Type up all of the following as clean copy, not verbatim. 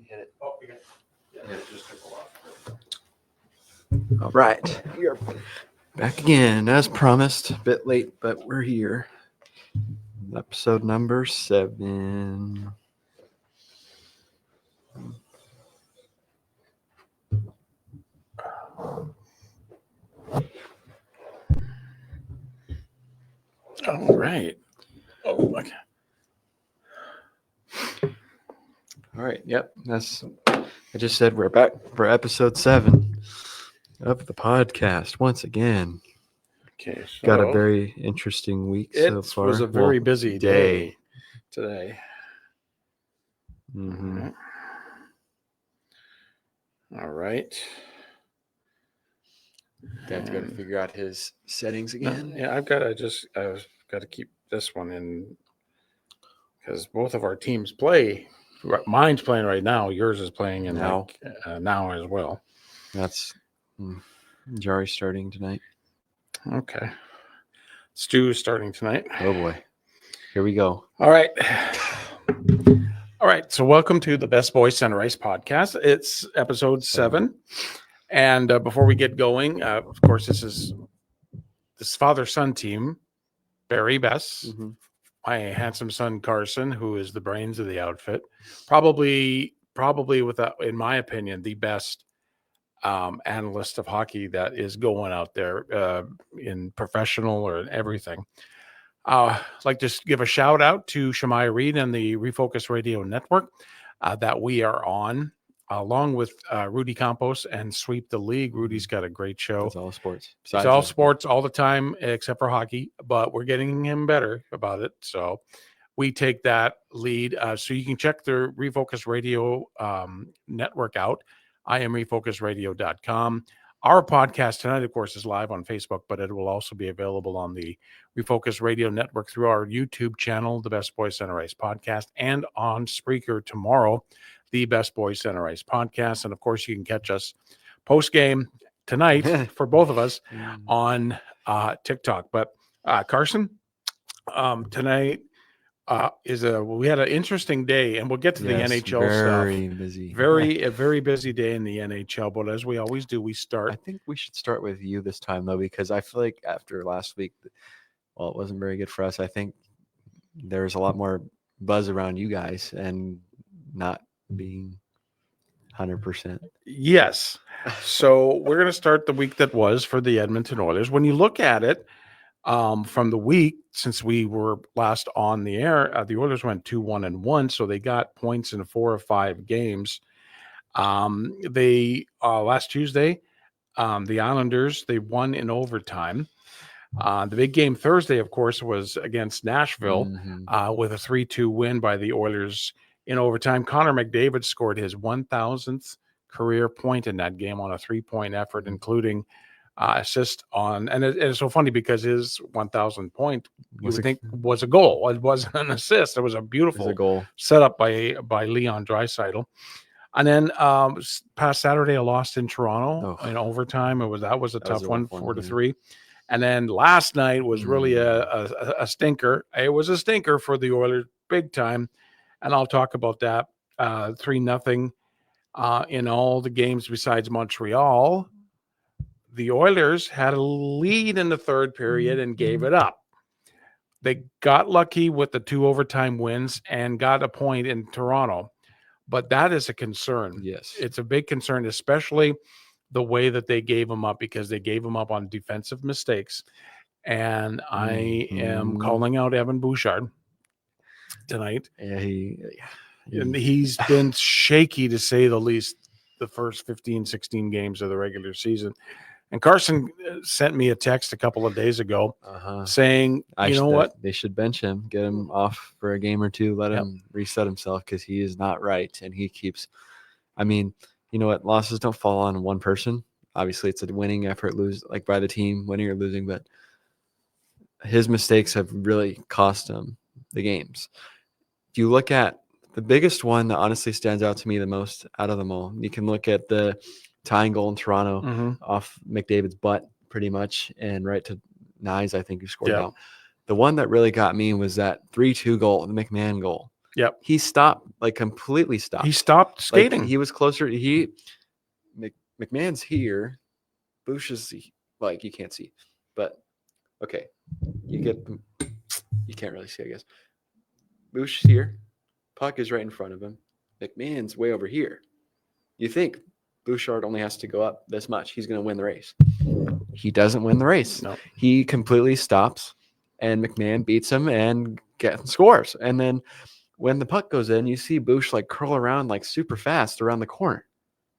hit it. Oh, yeah. Yeah, it just took a while. All right. We are back again, as promised. A bit late, but we're here. Episode number 7. All right. Oh, okay. All right. Yep. I just said we're back for episode 7 of the podcast once again. Okay. So Got a very interesting week so far. It was a very busy day today. Mm-hmm. All right. Dad's got to figure out his settings again. Yeah, I've got to keep this one in because both of our teams play. Mine's playing right now. Yours is playing in now as well. That's Jari starting tonight. Okay. Stu is starting tonight. Oh boy. Here we go. All right. All right. So welcome to the Best Boys Center Ice podcast. It's episode 7. And before we get going, of course, this father-son team, Barry, Besse, my handsome son, Carson, who is the brains of the outfit, probably without, in my opinion, the best analyst of hockey that is going out there in professional or everything. I'd like to give a shout out to Shemai Reed and the Refocused Radio Network that we are on, along with Rudy Campos and Sweep the League. Rudy's got a great show. It's all sports. It's all sports all the time, except for hockey, but we're getting him better about it. So we take that lead. So you can check the Refocused Radio network out. I am refocusedradio.com. Our podcast tonight, of course, is live on Facebook, but it will also be available on the Refocused Radio Network through our YouTube channel, the Best Boys Center Ice Podcast, and on Spreaker tomorrow, the Best Boys Center Ice Podcast. And, of course, you can catch us post-game tonight for both of us on TikTok. But, Carson, tonight we had an interesting day, and we'll get to the NHL very stuff. Busy. A very busy day in the NHL, but as we always do, we start. I think we should start with you this time, though, because I feel like after last week, well, it wasn't very good for us. I think there's a lot more buzz around you guys and not being 100%. Yes. So we're going to start the week that was for the Edmonton Oilers. When you look at it, from the week since we were last on the air, the Oilers went 2-1-1, so they got points in 4 of 5 games. They last Tuesday, the Islanders, they won in overtime. The big game Thursday, of course, was against Nashville with a 3-2 win by the Oilers in overtime. Connor McDavid scored his 1,000th career point in that game on a 3-point effort, including assist on, and it's so funny because his 1,000th point was a goal. It wasn't an assist. It was a beautiful goal set up by Leon Draisaitl. And then past Saturday, I lost in Toronto in overtime. That was a tough one, 4-3. And then last night was really a stinker. It was a stinker for the Oilers, big time. And I'll talk about that. 3-0 in all the games besides Montreal. The Oilers had a lead in the third period and gave it up. They got lucky with the 2 overtime wins and got a point in Toronto. But that is a concern. Yes. It's a big concern, especially the way that they gave them up, because they gave them up on defensive mistakes. And I am calling out Evan Bouchard tonight. And he's been shaky, to say the least, the first 15, 16 games of the regular season. And Carson sent me a text a couple of days ago saying, what? They should bench him, get him off for a game or two, let him reset himself, because he is not right. And he keeps, you know what? Losses don't fall on one person. Obviously, it's a winning effort, by the team, winning or losing. But his mistakes have really cost him the games. If you look at the biggest one that honestly stands out to me the most out of them all, you can look at the tying goal in Toronto off McDavid's butt pretty much, and right to Nyes, I think, who scored out. The one that really got me was that 3-2 goal, the McMahon goal. Yep. He stopped, like completely stopped. He stopped skating. Like, he was closer. McMahon's here. Bush is like, you can't see, but okay, you can't really see, I guess. Bush here. Puck is right in front of him. McMahon's way over here. You think Bouchard only has to go up this much. He's going to win the race. He doesn't win the race. No. He completely stops, and McMahon beats him and scores. And then when the puck goes in, you see Bush like curl around like super fast around the corner.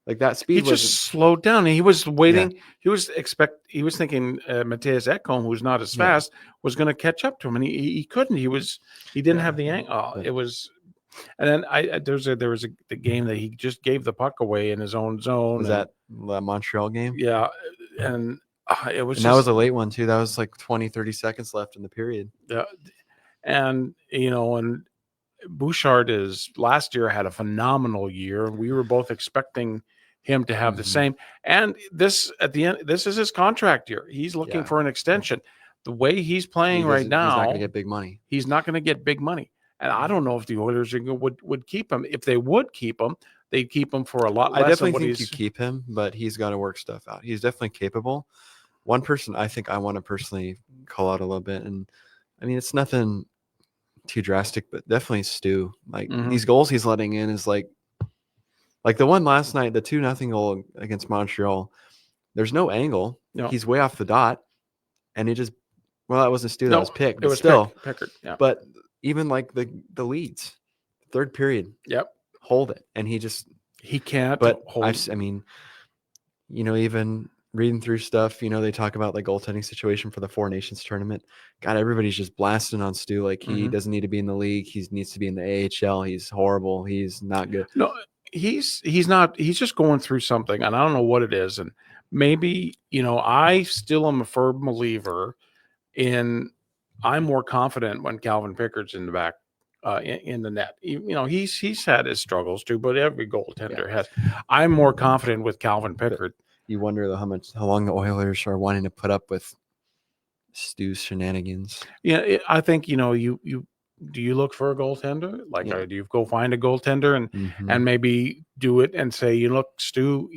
Like that speed He just slowed down. He was waiting. Yeah. He was thinking Matthias Ekholm, who's not as fast, was going to catch up to him, and he couldn't. He didn't have the angle. It was. And then there was the game that he just gave the puck away in his own zone. Was that the Montreal game? Yeah, and it was. And that was a late one too. That was like 20, 30 seconds left in the period. Yeah, and and Bouchard last year had a phenomenal year. We were both expecting him to have the same. And this at the end, this is his contract year. He's looking for an extension. The way he's playing right now, he's not going to get big money. He's not going to get big money. And I don't know if the Oilers would keep him. If they would keep him, they'd keep him for a lot less. I definitely think you keep him, but he's got to work stuff out. He's definitely capable. One person I think I want to personally call out a little bit, and I mean, it's nothing too drastic, but definitely Stu. Like these goals he's letting in is like the one last night, the 2-0 goal against Montreal. There's no angle. No. He's way off the dot, and he just that wasn't Stu. That was Pick. But it was still Pickard. Yeah. But even like the leads, third period. Yep. Hold it, and he can't. But I mean, even reading through stuff, they talk about the goaltending situation for the Four Nations tournament. God, everybody's just blasting on Stu like he doesn't need to be in the league. He needs to be in the AHL. He's horrible. He's not good. No, he's not. He's just going through something, and I don't know what it is. And maybe I still am a firm believer in. I'm more confident when Calvin Pickard's in the back, in the net. He's had his struggles too, but every goaltender has. I'm more confident with Calvin Pickard. You wonder how long the Oilers are wanting to put up with Stu's shenanigans. Yeah, I think you do you look for a goaltender? Do you go find a goaltender and maybe do it and say, look, Stu,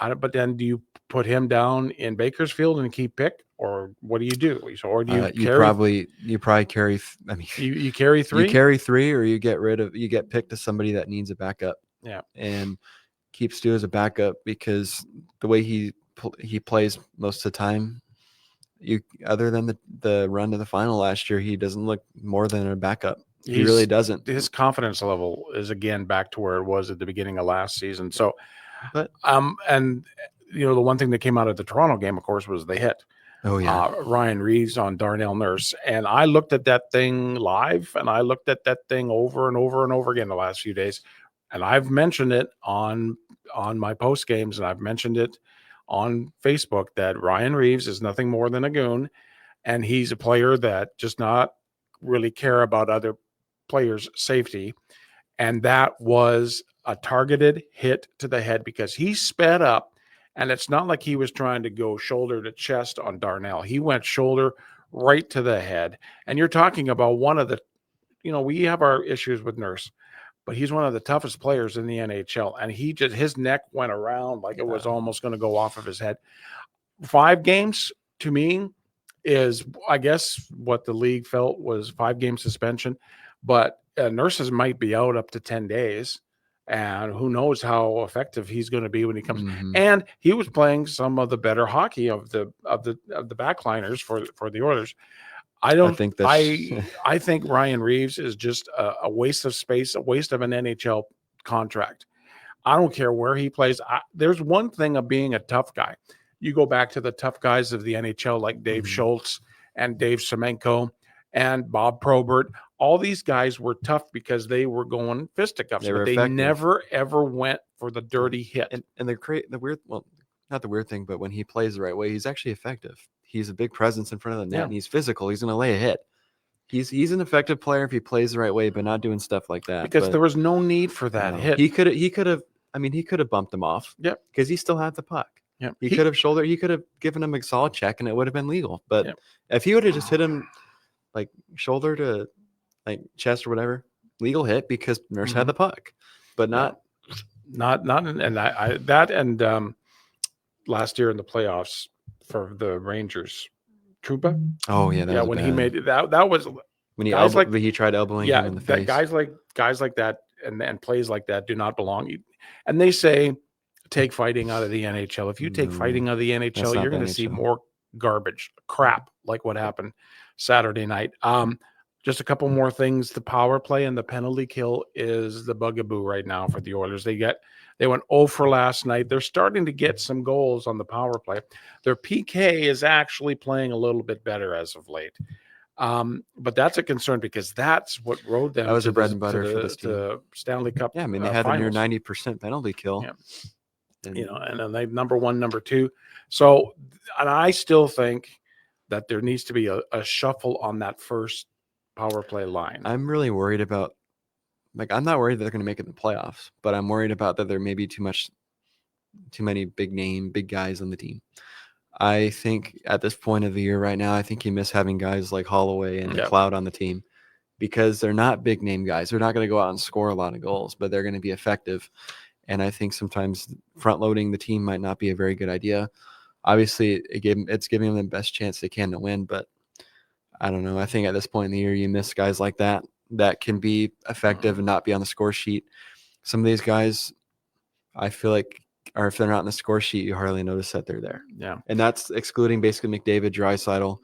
but then do you put him down in Bakersfield and keep Pick, or what do you do? Or do you probably carry? I mean, you carry three. You carry three, or you get Pick to somebody that needs a backup. Yeah, and keep Stu as a backup, because the way he plays most of the time, other than the run to the final last year, he doesn't look more than a backup. He really doesn't. His confidence level is again back to where it was at the beginning of last season. So, but and the one thing that came out of the Toronto game, of course, was the hit. Oh yeah, Ryan Reeves on Darnell Nurse, and I looked at that thing live, and I looked at that thing over and over and over again the last few days, and I've mentioned it on my post games, and I've mentioned it on Facebook that Ryan Reeves is nothing more than a goon, and he's a player that just not really care about other players' safety, and that was a targeted hit to the head because he sped up. And it's not like he was trying to go shoulder to chest on Darnell. He went shoulder right to the head. And you're talking about one of the, we have our issues with Nurse, but he's one of the toughest players in the NHL. And his neck went around like it was almost going to go off of his head. 5 games to me is, I guess, what the league felt was 5-game suspension. But Nurses might be out up to 10 days. And who knows how effective he's going to be when he comes. And he was playing some of the better hockey of the backliners for the Oilers. I think Ryan Reeves is just a waste of space, a waste of an NHL contract. I don't care where he plays. There's one thing of being a tough guy. You go back to the tough guys of the NHL like Dave Schultz and Dave Semenko and Bob Probert. All these guys were tough because they were going fisticuffs, but they never, ever went for the dirty hit. And the weird, well, not the weird thing, but when he plays the right way, he's actually effective. He's a big presence in front of the net, and he's physical. He's going to lay a hit. He's an effective player if he plays the right way, but not doing stuff like that. Because there was no need for that hit. He could have bumped him off. Yep. Because he still had the puck. Yep. He could have given him a solid check, and it would have been legal. But if he would have just hit him like shoulder to like chest or whatever, legal hit because Nurse had the puck, but not. And last year in the playoffs for the Rangers, Truba. Oh yeah, that was when bad. he made it, that was when he tried elbowing him in the face. Guys like that and plays like that do not belong. And they say take fighting out of the NHL. If you take fighting out of the NHL, you're going to see more garbage, crap like what happened Saturday night. Just a couple more things. The power play and the penalty kill is the bugaboo right now for the Oilers. They went 0 for last night. They're starting to get some goals on the power play. Their PK is actually playing a little bit better as of late. But that's a concern because that's what rode them. That was a bread and butter for this team. To Stanley Cup. Yeah, I mean they had finals. a near 90% penalty kill. Yeah. And then they number 1, number 2. So, and I still think that there needs to be a shuffle on that first power play line. I'm really worried about, I'm not worried that they're going to make it in the playoffs, but I'm worried about that there may be too many big guys on the team. I think at this point of the year right now, I think you miss having guys like Holloway and McLeod on the team because they're not big name guys. They're not going to go out and score a lot of goals, but they're going to be effective. And I think sometimes front loading the team might not be a very good idea. Obviously, it's giving them the best chance they can to win, but I don't know. I think at this point in the year, you miss guys like that can be effective and not be on the score sheet. Some of these guys, I feel like, or if they're not on the score sheet, you hardly notice that they're there. Yeah. And that's excluding basically McDavid, Draisaitl.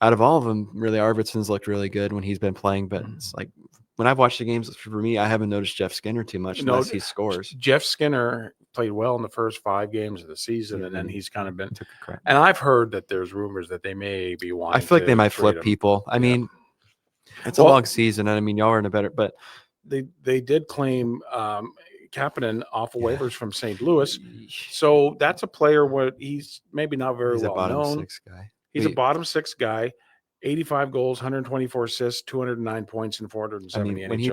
Out of all of them, really, Arvidsson's looked really good when he's been playing, but it's like when I've watched the games, for me, I haven't noticed Jeff Skinner too much unless he scores. Jeff Skinner played well in the first 5 games of the season, and then he's kind of been – and I've heard that there's rumors that they may be wanting I feel like they might flip people. I mean, it's a long season, and I mean, y'all are in a better – but they did claim Kapanen off of waivers from St. Louis. So that's a player where he's maybe not very well known. He's a bottom 6 guy. He's a bottom 6 guy. 85 goals, 124 assists, 209 points in 470 NHL when he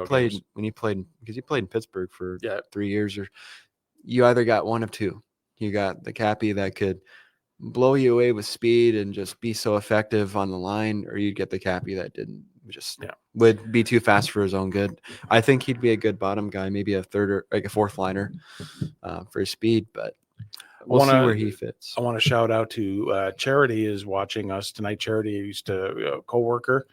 played, because he played in Pittsburgh for 3 years, or you either got one of two. You got the Cappy that could blow you away with speed and just be so effective on the line, or you get the Cappy that didn't would be too fast for his own good. I think he'd be a good bottom guy, maybe a third or like a fourth liner for his speed, but we'll see where he fits. I want to shout out to Charity is watching us tonight. Charity used to co-worker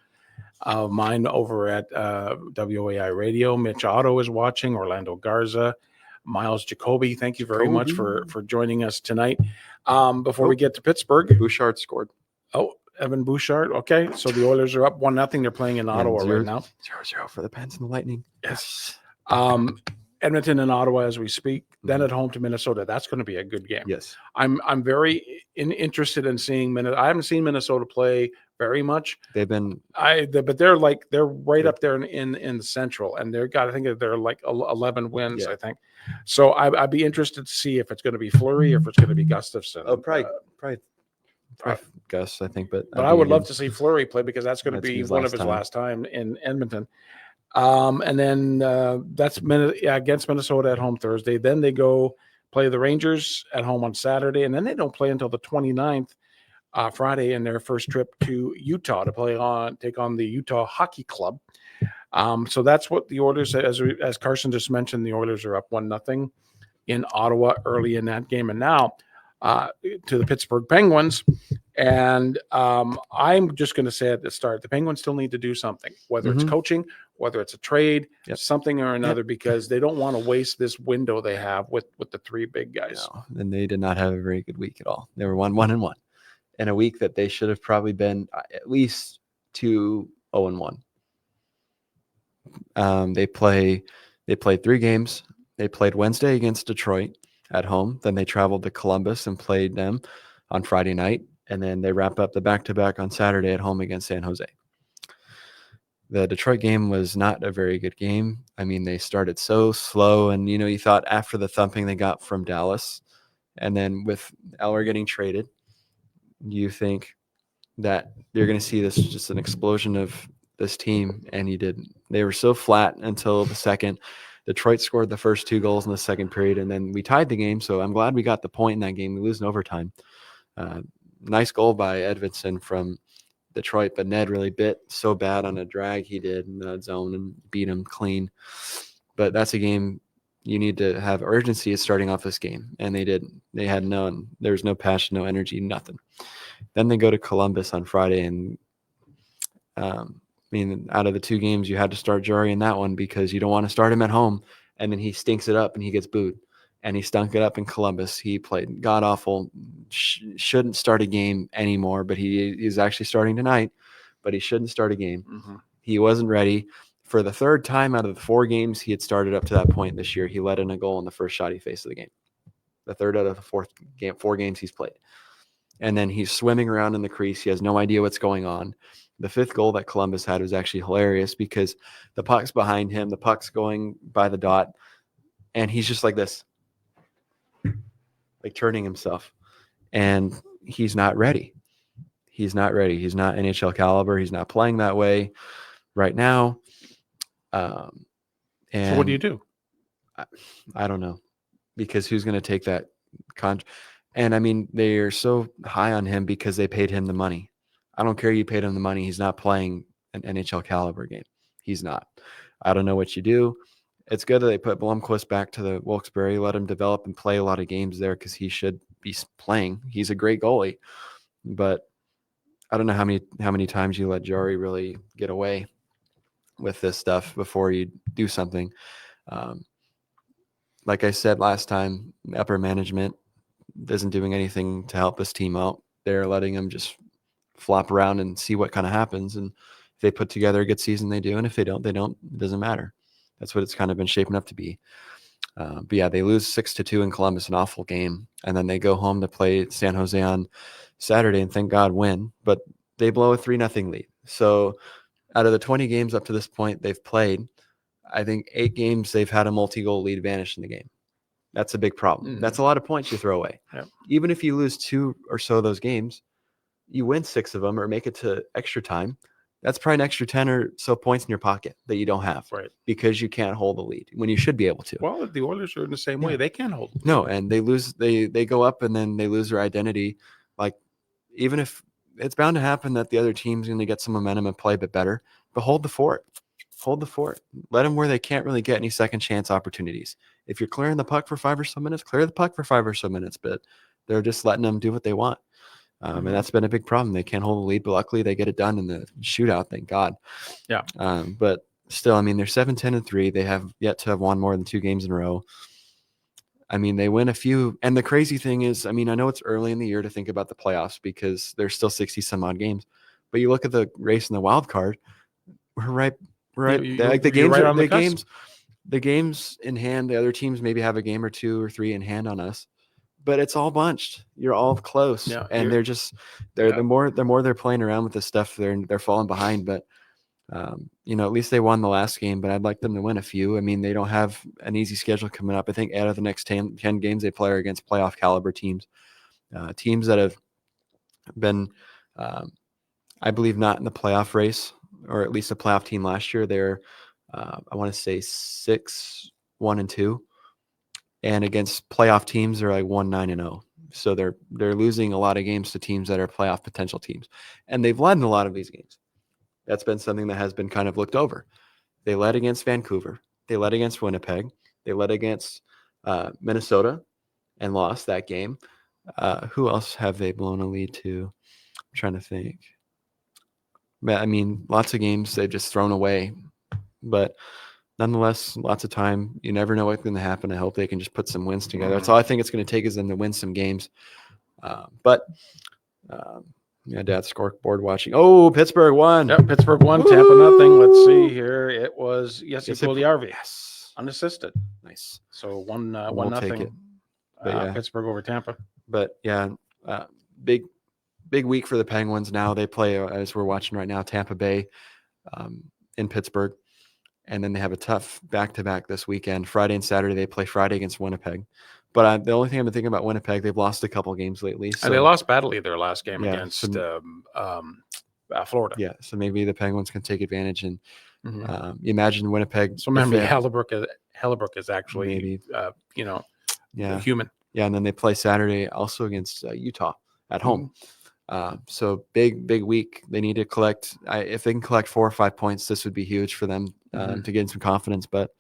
of mine over at WAI Radio. Mitch Otto is watching. Orlando Garza, Miles Jacoby. Thank you very much for joining us tonight. Before we get to Pittsburgh, Bouchard scored. Oh, Evan Bouchard. Okay, so the Oilers are up 1-0. They're playing in Ottawa right now. 0-0 for the Pens and the Lightning. Yes. Edmonton and Ottawa as we speak, then at home to Minnesota. That's going to be a good game. Yes. I'm very interested in seeing Minnesota. I haven't seen Minnesota play very much. They've been but they're right up there in the Central, and I think they're like 11 wins, I think. So I'd be interested to see if it's going to be Fleury or if it's going to be Gustafsson. Oh, probably Gus, I think, but I would love to see Fleury play because that's going to be one of his last time in Edmonton. And then that's against Minnesota at home Thursday. Then they go play the Rangers at home on Saturday, and then they don't play until the 29th, Friday, in their first trip to Utah to take on the Utah Hockey Club. So that's what the Oilers, as Carson just mentioned, the Oilers are up 1-0 in Ottawa early in that game, and now to the Pittsburgh Penguins. And I'm just going to say at the start, the Penguins still need to do something, whether it's coaching, whether it's a trade, something or another, because they don't want to waste this window they have with the 3 big guys. No, and they did not have a very good week at all. They were 1-1 in a week that they should have probably been at least 2-0-1. They played 3 games. They played Wednesday against Detroit at home. Then they traveled to Columbus and played them on Friday night. And then they wrap up the back-to-back on Saturday at home against San Jose. The Detroit game was not a very good game. I mean, they started so slow, and, you thought after the thumping they got from Dallas, and then with Eller getting traded, you think that you're going to see this just an explosion of this team, and you didn't. They were so flat until the second. Detroit scored the first 2 goals in the second period, and then we tied the game, so I'm glad we got the point in that game. We lose in overtime. Nice goal by Edvinsson from Detroit, but Ned really bit so bad on a drag he did in the zone and beat him clean. But that's a game you need to have urgency at starting off this game, and they didn't. They had none. There was no passion, no energy, nothing. Then they go to Columbus on Friday, and out of the 2 games, you had to start Jarry in that one because you don't want to start him at home, and then he stinks it up and he gets booed. And he stunk it up in Columbus. He played god awful. Shouldn't start a game anymore, but he's actually starting tonight. But he shouldn't start a game. Mm-hmm. He wasn't ready. For the 3rd time out of the 4 games he had started up to that point this year, he let in a goal in the first shot he faced of the game. The 3rd out of the 4 games he's played. And then he's swimming around in the crease. He has no idea what's going on. The 5th goal that Columbus had was actually hilarious because the puck's behind him. The puck's going by the dot. And he's just like this, like turning himself. And he's not ready. He's not ready. He's not NHL caliber. He's not playing that way right now. And So what do you do? I don't know, because who's going to take that contract? And I mean, they are so high on him because they paid him the money. I don't care. You paid him the money. He's not playing an NHL caliber game. He's not. I don't know what you do. It's good that they put Blomqvist back to the Wilkes-Barre, let him develop and play a lot of games there because he should be playing. He's a great goalie, but I don't know how many times you let Jarry really get away with this stuff before you do something. Like I said last time, upper management isn't doing anything to help this team out. They're letting them just flop around and see what kind of happens. And if they put together a good season, they do. And if they don't, they don't. It doesn't matter. That's what it's kind of been shaping up to be. But yeah, they lose 6-2 in Columbus, an awful game. And then they go home to play San Jose on Saturday and thank God win. But they blow a 3-0 lead. So out of the 20 games up to this point they've played, I think 8 games they've had a multi-goal lead vanish in the game. That's a big problem. Mm-hmm. That's a lot of points you throw away. Yep. Even if you lose 2 or so of those games, you win 6 of them or make it to extra time. That's probably an extra 10 or so points in your pocket that you don't have, right? Because you can't hold the lead when you should be able to. Well, the Oilers are in the same way. They can't hold the lead. No, and they lose. They go up and then they lose their identity. Like, even if it's bound to happen that the other team's going to get some momentum and play a bit better, but hold the fort. Hold the fort. Let them where they can't really get any second chance opportunities. If you're clearing the puck for 5 or so minutes, clear the puck for 5 or so minutes. But they're just letting them do what they want. And that's been a big problem. They can't hold the lead, but luckily they get it done in the shootout. Thank God. Yeah. But still, I mean, they're 7-10-3. They have yet to have won more than 2 games in a row. I mean, they win a few. And the crazy thing is, I mean, I know it's early in the year to think about the playoffs because there's still 60 some odd games. But you look at the race in the wild card, we're right. Like the games, right the games in hand. The other teams maybe have a game or 2 or 3 in hand on us, but it's all bunched. You're all close, and the more they're playing around with this stuff, they're falling behind. But at least they won the last game. But I'd like them to win a few. I mean, they don't have an easy schedule coming up. I think out of the next 10 games they play are against playoff caliber teams, teams that have been, I believe, not in the playoff race, or at least a playoff team last year. They're, I want to say 6-1-2, and against playoff teams, they're like 1-9-0. So they're losing a lot of games to teams that are playoff potential teams, and they've led in a lot of these games. That's been something that has been kind of looked over. They led against Vancouver. They led against Winnipeg. They led against Minnesota and lost that game. Who else have they blown a lead to? I'm trying to think. I mean, lots of games they've just thrown away, but nonetheless, lots of time. You never know what's going to happen. I hope they can just put some wins together. That's all I think it's going to take is them to win some games. Dad's scoreboard watching. Oh, Pittsburgh won. Yep, Pittsburgh won. Woo! Tampa nothing. Let's see here. It was Jesse Puljujärvi. Yes, unassisted. Nice. So 1-0. Take it. But Pittsburgh over Tampa. But big week for the Penguins now. They play, as we're watching right now, Tampa Bay in Pittsburgh. And then they have a tough back-to-back this weekend. Friday and Saturday, they play Friday against Winnipeg. But the only thing I've been thinking about Winnipeg, they've lost a couple games lately. So, and they lost badly their last game against Florida. Yeah, so maybe the Penguins can take advantage. And imagine Winnipeg. So remember, Hellebuck is actually, human. Yeah, and then they play Saturday also against Utah at home. So big week. They need to collect. If they can collect 4 or 5 points, this would be huge for them to gain some confidence. But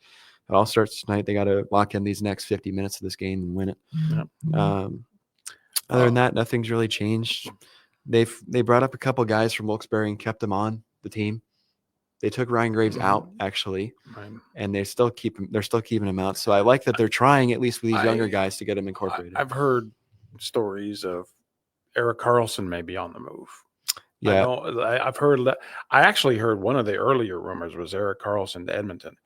it all starts tonight. They got to lock in these next 50 minutes of this game and win it. Yep. Other than that, nothing's really changed. They brought up a couple guys from Wilkes-Barre and kept them on the team. They took Ryan Graves out actually, and they're still keeping him out. So I like that they're trying at least with these younger guys to get him incorporated. I've heard stories of Erik Karlsson may be on the move. Yeah, I've heard. I actually heard one of the earlier rumors was Erik Karlsson to Edmonton.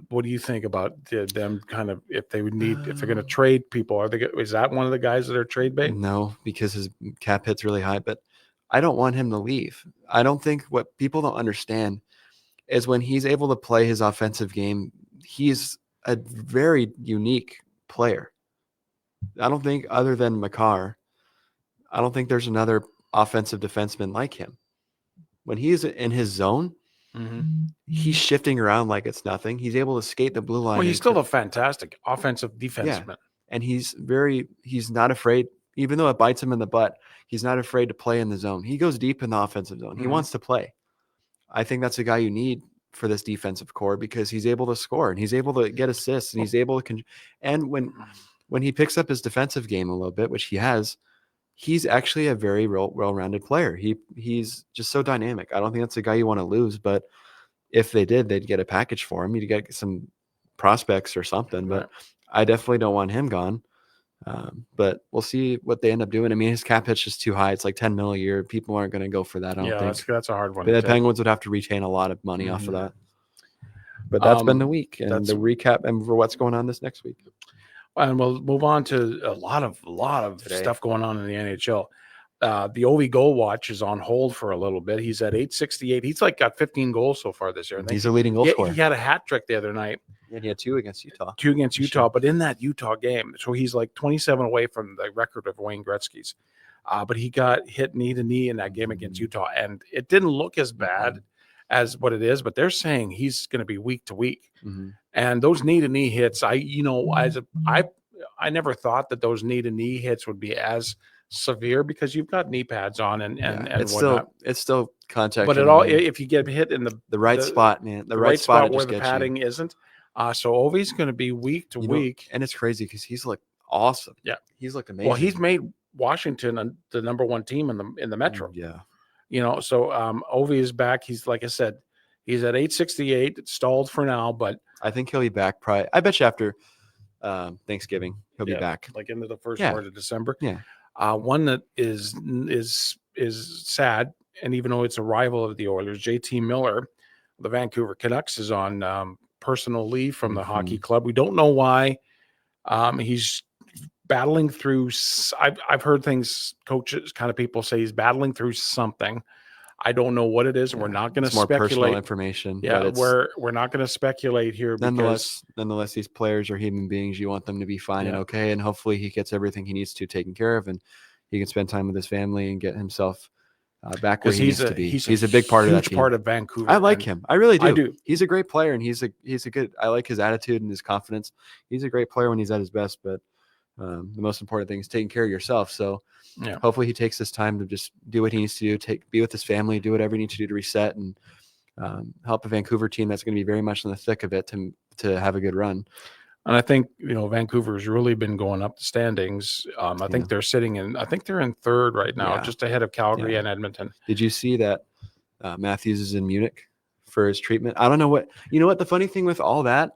What do you think about them? Kind of if they're going to trade people, is that one of the guys that are trade bait? No, because his cap hit's really high, but I don't want him to leave. I don't think what people don't understand is when he's able to play his offensive game, he's a very unique player. I don't think other than Makar, I don't think there's another offensive defenseman like him. When he's in his zone, he's shifting around like it's nothing. He's able to skate the blue line. Well, he's still a fantastic offensive defenseman. And he's not afraid, even though it bites him in the butt, he's not afraid to play in the zone. He goes deep in the offensive zone. He wants to play. I think that's a guy you need for this defensive core because he's able to score and he's able to get assists and he's able to and when he picks up his defensive game a little bit, which he has, he's actually a very well-rounded player. He's just so dynamic. I don't think that's a guy you want to lose, but if they did, they'd get a package for him. You'd get some prospects or something, but I definitely don't want him gone. But we'll see what they end up doing. I mean, his cap hit's just too high. It's like 10 mil a year. People aren't going to go for that. I don't think that's a hard one. But the Penguins would have to retain a lot of money off of that. But that's been the week and the recap and for what's going on this next week. And we'll move on to a lot of stuff going on in the NHL. The Ovi goal watch is on hold for a little bit. He's at 868. He's got 15 goals so far this year. He's a leading goal scorer. He had a hat trick the other night. And he had 2 against Utah. But in that Utah game, so he's like 27 away from the record of Wayne Gretzky's. But he got hit knee to knee in that game against Utah, and it didn't look as bad as what it is. But they're saying he's going to be week to week, and those knee to knee hits. I never thought that those knee to knee hits would be as severe because you've got knee pads on and it's whatnot. still contact. But if you get hit in the right spot, man, the right spot where the padding isn't. So Ovi's going to be week to week, and it's crazy because he's looked awesome. Yeah, he's looked amazing. Well, he's made Washington the number 1 team in the Metro. Yeah, so Ovi is back. He's like I said, he's at 868. It's stalled for now, but I think he'll be back. Probably, I bet you after Thanksgiving he'll be back, like into the first part of December. Yeah, one that is sad, and even though it's a rival of the Oilers, JT Miller, the Vancouver Canucks, is on personal leave from the hockey club. We don't know why. He's battling through. I've heard things, coaches, kind of people say he's battling through something. I don't know what it is. We're not going to speculate. More personal information. Yeah, we're not going to speculate here. Nonetheless, these players are human beings. You want them to be fine and okay, and hopefully he gets everything he needs to taken care of, and he can spend time with his family and get himself back where he needs to be. He's a big part of that team. Part of Vancouver. I like him. I really do. I do. He's a great player, and he's a good. I like his attitude and his confidence. He's a great player when he's at his best, but the most important thing is taking care of yourself. So hopefully he takes this time to just do what he needs to do, be with his family, do whatever he needs to do to reset and help a Vancouver team that's going to be very much in the thick of it to have a good run. And I think, Vancouver's really been going up the standings. I think they're they're in third right now, just ahead of Calgary and Edmonton. Did you see that Matthews is in Munich for his treatment? I don't know what the funny thing with all that,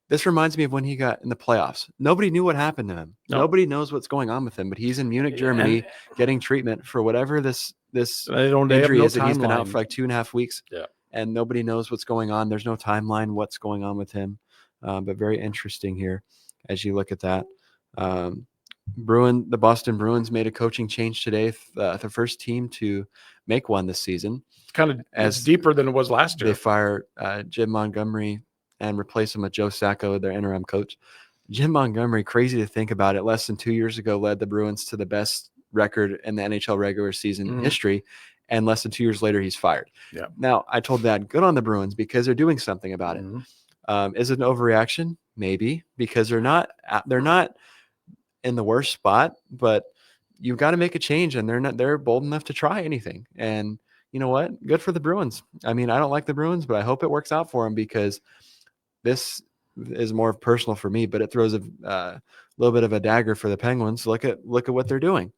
this reminds me of when he got in the playoffs. Nobody knew what happened to him. No. Nobody knows what's going on with him, but he's in Munich, Germany, getting treatment for whatever this injury is that he's been out for like 2.5 weeks. Yeah. And nobody knows what's going on. There's no timeline what's going on with him. But very interesting here as you look at that. The Boston Bruins made a coaching change today. The first team to make one this season. It's kind of as deeper than it was last year. They fire Jim Montgomery and replace him with Joe Sacco, their interim coach. Jim Montgomery, crazy to think about it, less than 2 years ago led the Bruins to the best record in the NHL regular season history. And less than 2 years later, he's fired. Yeah. Now, I told Dad, good on the Bruins because they're doing something about it. Is it an overreaction? Maybe, because they're not in the worst spot, but you've got to make a change, and they're bold enough to try anything. And you know what? Good for the Bruins. I mean, I don't like the Bruins, but I hope it works out for them, because this is more personal for me, but it throws a little bit of a dagger for the Penguins. Look at what they're doing.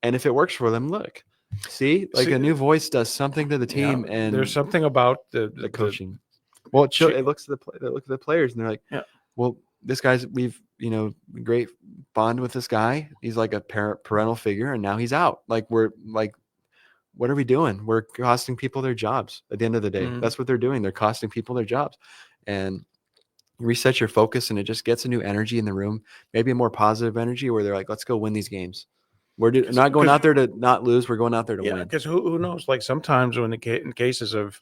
And if it works for them, look, see, like a new voice does something to the team, and there's something about the coaching. Well, it looks at the players, and they're like, well, this guy's, we've, great bond with this guy. He's like a parental figure, and now he's out. Like, we're like, what are we doing? We're costing people their jobs at the end of the day. That's what they're doing. They're costing people their jobs. And you reset your focus, and it just gets a new energy in the room, maybe a more positive energy, where they're like, let's go win these games. We're not going out there to not lose. We're going out there to win. Because who knows? Like, sometimes when in cases of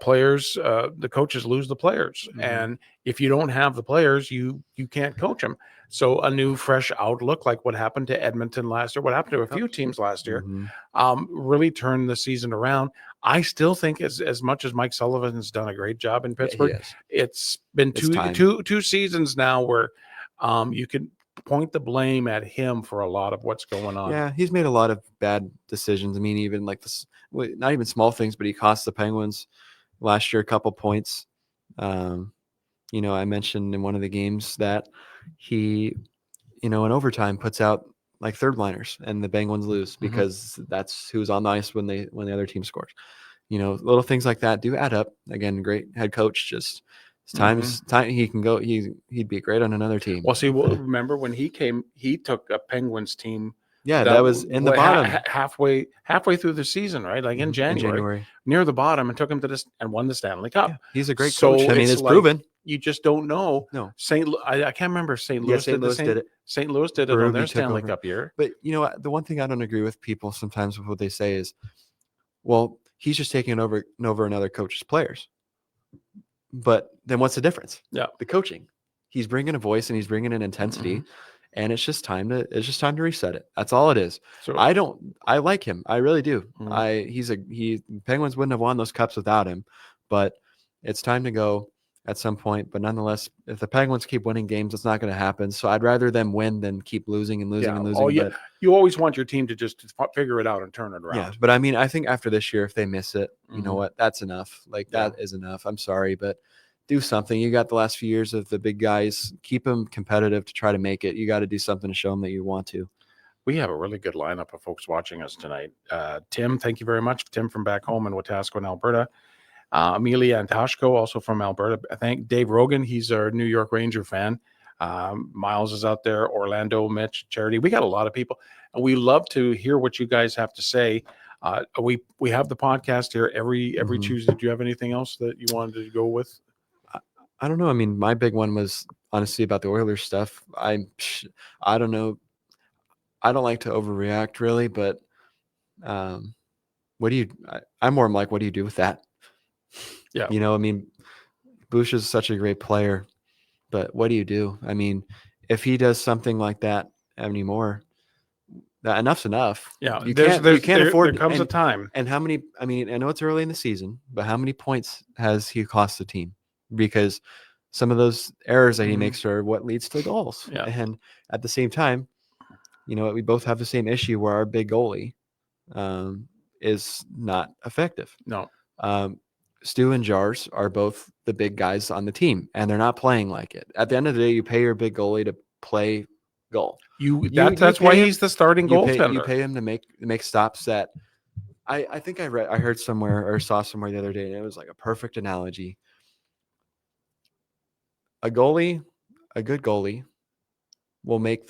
players, the coaches lose the players, and if you don't have the players, you can't coach them. So a new, fresh outlook, like what happened to Edmonton last year, what happened to a few teams last year, really turned the season around. I still think as much as Mike Sullivan's done a great job in Pittsburgh, it's been two seasons now where you can point the blame at him for a lot of what's going on. Yeah, he's made a lot of bad decisions. I mean, even like this, not even small things, but he cost the Penguins last year a couple points. I mentioned in one of the games that he, in overtime, puts out like third liners, and the Penguins lose because that's who's on the ice when the other team scores. Little things like that do add up. Again, great head coach. Just time he can go. He'd be great on another team. Well, see, remember when he came, he took a Penguins team. Yeah, that was in the bottom halfway through the season, right? Like in January, near the bottom, and took him to this and won the Stanley Cup. Yeah, he's a great coach. I mean, it's proven. You just don't know. No, I can't remember St. Louis. St. Louis did it. St. Louis did it on their Stanley Cup year. But the one thing I don't agree with people sometimes with what they say is, well, he's just taking over another coach's players. But then what's the difference? Yeah, the coaching. He's bringing a voice, and he's bringing an intensity. And it's just time to reset it. That's all it is. So I like him. I really do. Penguins wouldn't have won those cups without him, but it's time to go at some point. But nonetheless, if the Penguins keep winning games, it's not going to happen. So I'd rather them win than keep losing and losing and losing. Oh, yeah. But you always want your team to just figure it out and turn it around. Yeah. But I mean, I think after this year, if they miss it, you know what? That's enough. Like that is enough. I'm sorry, but do something. You got the last few years of the big guys. Keep them competitive to try to make it. You got to do something to show them that you want to. We have a really good lineup of folks watching us tonight. Tim, thank you very much. Tim from back home in Wetaskiwin, Alberta. Amelia Antashko, also from Alberta. I thank Dave Rogan. He's our New York Ranger fan. Miles is out there. Orlando, Mitch, Charity. We got a lot of people, and we love to hear what you guys have to say. We have the podcast here every Tuesday. Do you have anything else that you wanted to go with? I don't know. I mean, my big one was honestly about the Oilers stuff. I don't know. I don't like to overreact really, but I'm more like, what do you do with that? Yeah. I mean, Bush is such a great player, but what do you do? I mean, if he does something like that anymore, enough's enough. Yeah. You can't afford. There comes a time. And how many, I mean, I know it's early in the season, but how many points has he cost the team? Because some of those errors that he makes are what leads to goals. Yeah. And at the same time, we both have the same issue where our big goalie is not effective. No. Stu and Jars are both the big guys on the team, and they're not playing like it. At the end of the day, you pay your big goalie to play goal. That's why he's the starting goaltender. You pay him to make stops that I think I heard somewhere or saw somewhere the other day, and it was like a perfect analogy. A good goalie will make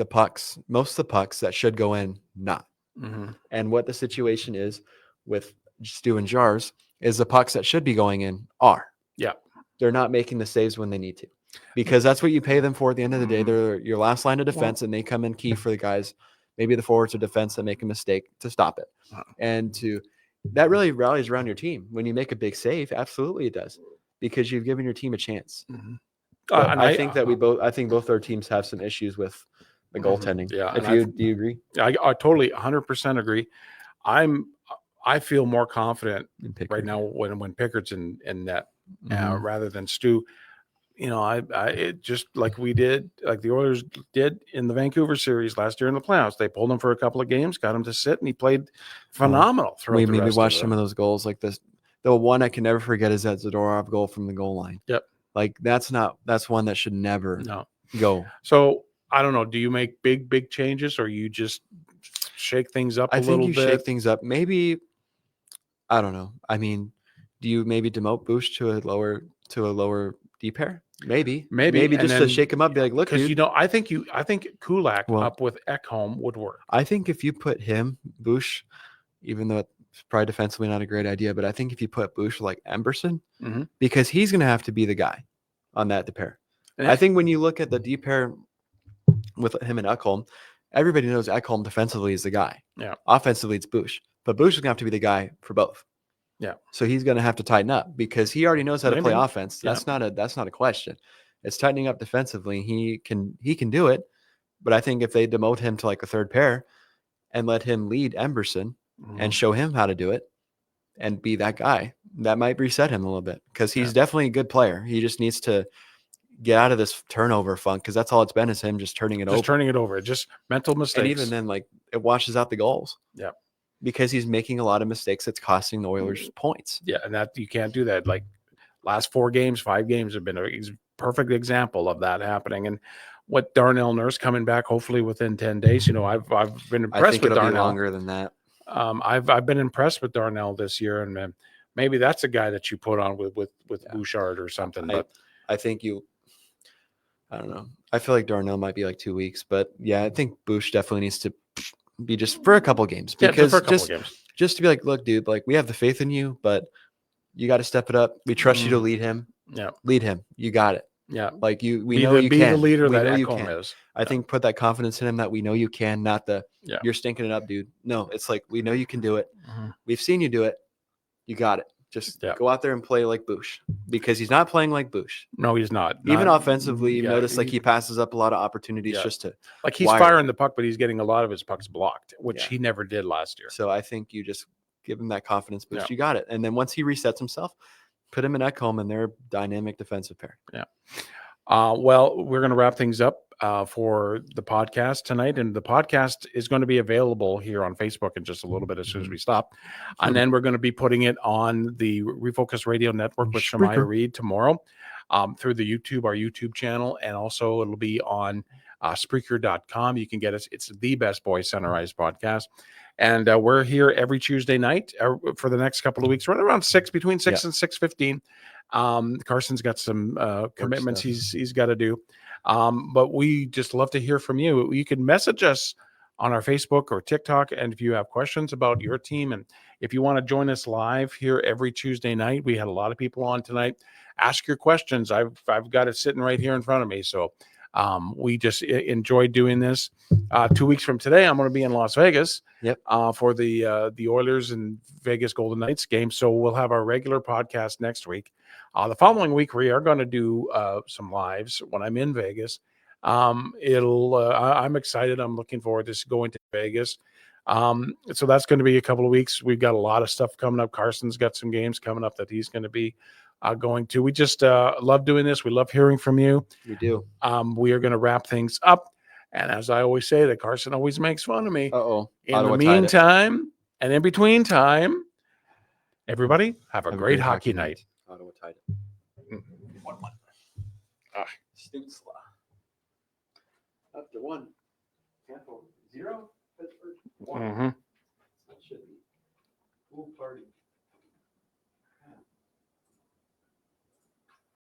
most of the pucks that should go in, not. And what the situation is with Stu and Jars is the pucks that should be going in are. Yeah. They're not making the saves when they need to, because that's what you pay them for at the end of the day. They're your last line of defense, and they come in key for the guys, maybe the forwards or defense, that make a mistake to stop it. And that really rallies around your team. When you make a big save, absolutely it does, because you've given your team a chance. And I think both our teams have some issues with the goaltending. Yeah. Do you agree? I totally 100% agree. I feel more confident right now when Pickard's in net rather than Stu. it just like the Oilers did in the Vancouver series last year in the playoffs. They pulled him for a couple of games, got him to sit, and he played phenomenal throughout We the maybe rest watched of some of those goals like this. The one I can never forget is that Zadorov goal from the goal line. Yep. Like that's one that should never No. go. So I don't know. Do you make big changes, or you just shake things up I a think little you bit? shake things up. Maybe I don't know. I mean, do you maybe demote Bush to a lower D pair? Maybe Maybe, and just to then shake him up. Be like, look, because dude. I think Kulak Well, up with Ekholm would work. I think if you put him Bush, even though it's probably defensively not a great idea, but I think if you put Bush like Emberson, Mhm. because he's going to have to be the guy on that D pair. And I think when you look at the D pair with him and Ekholm, everybody knows Ekholm defensively is the guy. Yeah. Offensively, it's Bush. But Bush is going to have to be the guy for both. Yeah. So he's going to have to tighten up because he already knows how to play Maybe. offense. That's not a question. It's tightening up defensively. He can do it. But I think if they demote him to like a third pair and let him lead Emberson and show him how to do it and be that guy, that might reset him a little bit because he's definitely a good player. He just needs to get out of this turnover funk because that's all it's been is him just turning it over. Just mental mistakes. And even then, like it washes out the goals. Yeah. Because he's making a lot of mistakes that's costing the Oilers points. Yeah, and that you can't do that. Like last 5 games have been a perfect example of that happening. And what Darnell Nurse coming back hopefully within 10 days. I've been impressed I think with it'll Darnell. be longer than that. I've been impressed with Darnell this year, and maybe that's a guy that you put on with Bouchard or something. But I think I don't know. I feel like Darnell might be like 2 weeks, but yeah, I think Bush definitely needs to be just for a couple games because just to be like, look, dude, like we have the faith in you, but you got to step it up. We trust you to lead him. Yeah, lead him. You got it. Yeah, like you can be the leader that Ekholm is. I think put that confidence in him that we know you can, not you're stinking it up, dude. No, it's like we know you can do it. We've seen you do it. You got it. Just go out there and play like Bush because he's not playing like Bush. No, he's not. Even offensively, you notice like he passes up a lot of opportunities just to like he's firing the puck, but he's getting a lot of his pucks blocked, which he never did last year. So I think you just give him that confidence boost. You got it. And then once he resets himself, put him in Ekholm and they're a dynamic defensive pair. Yeah. Well, we're going to wrap things up for the podcast tonight. And the podcast is going to be available here on Facebook in just a little bit as soon as we stop. And then we're going to be putting it on the Refocused Radio Network with Shemaya Reed tomorrow through the our YouTube channel. And also it'll be on Spreaker.com. You can get us. It's the Best Boy Centerized podcast. And we're here every Tuesday night for the next couple of weeks, right around 6, between 6 and 6:15. Carson's got some commitments he's got to do. But we just love to hear from you. You can message us on our Facebook or TikTok. And if you have questions about your team, and if you want to join us live here every Tuesday night, we had a lot of people on tonight. Ask your questions. I've got it sitting right here in front of me. So we just enjoy doing this. 2 weeks from today, I'm going to be in Las Vegas for the Oilers and Vegas Golden Knights game. So we'll have our regular podcast next week. The following week, we are going to do some lives when I'm in Vegas. I'm excited. I'm looking forward to going to Vegas. So that's going to be a couple of weeks. We've got a lot of stuff coming up. Carson's got some games coming up that he's going to be going to. We just love doing this. We love hearing from you. We do. We are going to wrap things up. And as I always say, that Carson always makes fun of me. In the meantime, and in between time, everybody have a great hockey night. Ottawa tied it. 1-1. Stutzla. Up to 1. Tampa 0. Pittsburgh 1. That should be pool party.